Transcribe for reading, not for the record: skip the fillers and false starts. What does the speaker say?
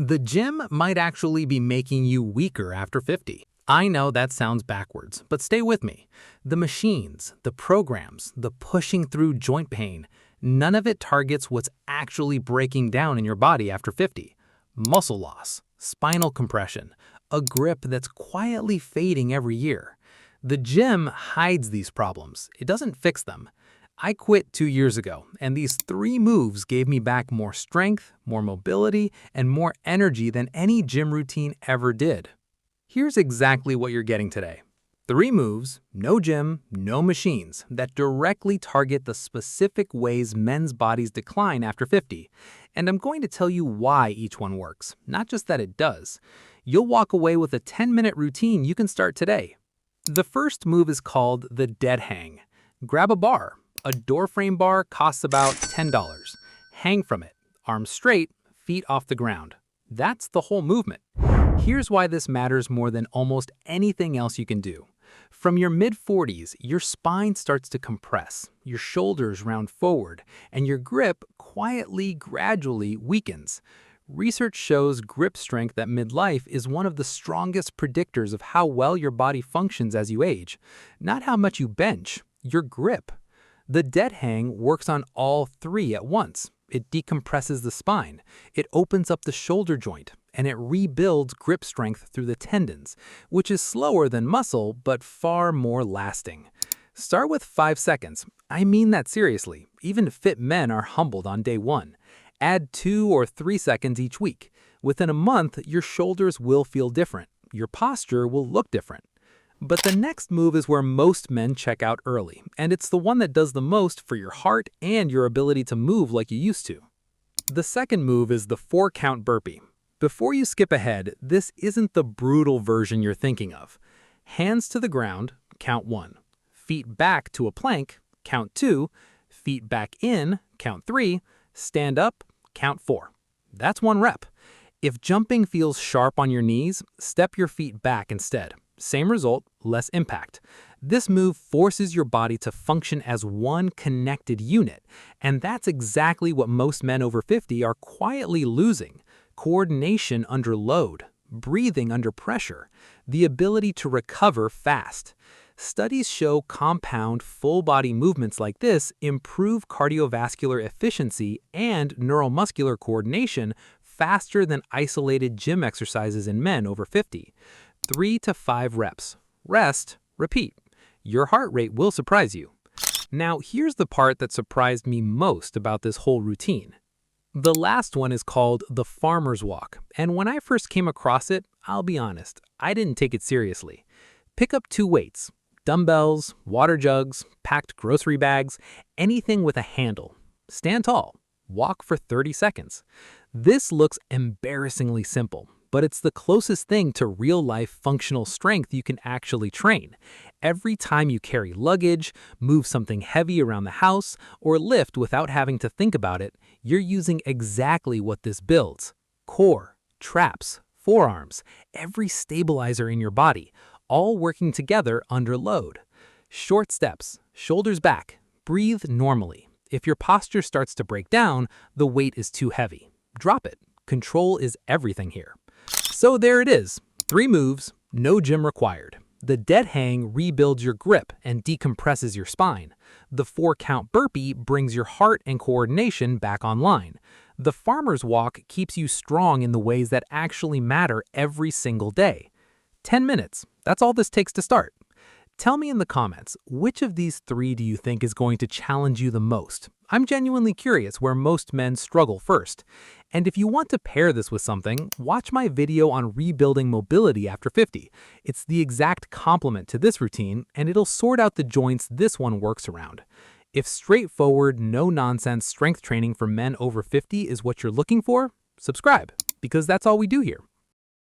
The gym might actually be making you weaker after 50. I know that sounds backwards, but stay with me. The machines, the programs, the pushing through joint pain, none of it targets what's actually breaking down in your body after 50. Muscle loss, spinal compression, a grip that's quietly fading every year. The gym hides these problems. It doesn't fix them. I quit 2 years ago, and these 3 moves gave me back more strength, more mobility, and more energy than any gym routine ever did. Here's exactly what you're getting today. 3 moves, no gym, no machines, that directly target the specific ways men's bodies decline after 50. And I'm going to tell you why each one works, not just that it does. You'll walk away with a 10-minute routine you can start today. The first move is called the dead hang. Grab a bar. A door frame bar costs about $10. Hang from it, arms straight, feet off the ground. That's the whole movement. Here's why this matters more than almost anything else you can do. From your mid-40s, your spine starts to compress, your shoulders round forward, and your grip quietly, gradually weakens. Research shows grip strength at midlife is one of the strongest predictors of how well your body functions as you age. Not how much you bench, your grip. The dead hang works on all 3 at once. It decompresses the spine, it opens up the shoulder joint, and it rebuilds grip strength through the tendons, which is slower than muscle but far more lasting. Start with 5 seconds. I mean that seriously. Even fit men are humbled on day 1. Add 2 or 3 seconds each week. Within a month, your shoulders will feel different. Your posture will look different. But the next move is where most men check out early, and it's the one that does the most for your heart and your ability to move like you used to. The second move is the 4-count burpee. Before you skip ahead, this isn't the brutal version you're thinking of. Hands to the ground, count 1. Feet back to a plank, count 2. Feet back in, count 3. Stand up, count 4. That's 1 rep. If jumping feels sharp on your knees, step your feet back instead. Same result, less impact. This move forces your body to function as one connected unit, and that's exactly what most men over 50 are quietly losing. Coordination under load, breathing under pressure, the ability to recover fast. Studies show compound full-body movements like this improve cardiovascular efficiency and neuromuscular coordination faster than isolated gym exercises in men over 50. 3 to 5 reps. Rest, repeat. Your heart rate will surprise you. Now, here's the part that surprised me most about this whole routine. The last one is called the farmer's walk, and when I first came across it, I'll be honest, I didn't take it seriously. Pick up 2 weights, dumbbells, water jugs, packed grocery bags, anything with a handle. Stand tall. Walk for 30 seconds. This looks embarrassingly simple, but it's the closest thing to real-life functional strength you can actually train. Every time you carry luggage, move something heavy around the house, or lift without having to think about it, you're using exactly what this builds. Core, traps, forearms, every stabilizer in your body, all working together under load. Short steps, shoulders back, breathe normally. If your posture starts to break down, the weight is too heavy. Drop it. Control is everything here. So there it is. 3 moves, no gym required. The dead hang rebuilds your grip and decompresses your spine. The 4-count burpee brings your heart and coordination back online. The farmer's walk keeps you strong in the ways that actually matter every single day. 10 minutes. That's all this takes to start. Tell me in the comments, which of these 3 do you think is going to challenge you the most? I'm genuinely curious where most men struggle first. And if you want to pair this with something, watch my video on rebuilding mobility after 50. It's the exact complement to this routine, and it'll sort out the joints this one works around. If straightforward, no-nonsense strength training for men over 50 is what you're looking for, subscribe, because that's all we do here.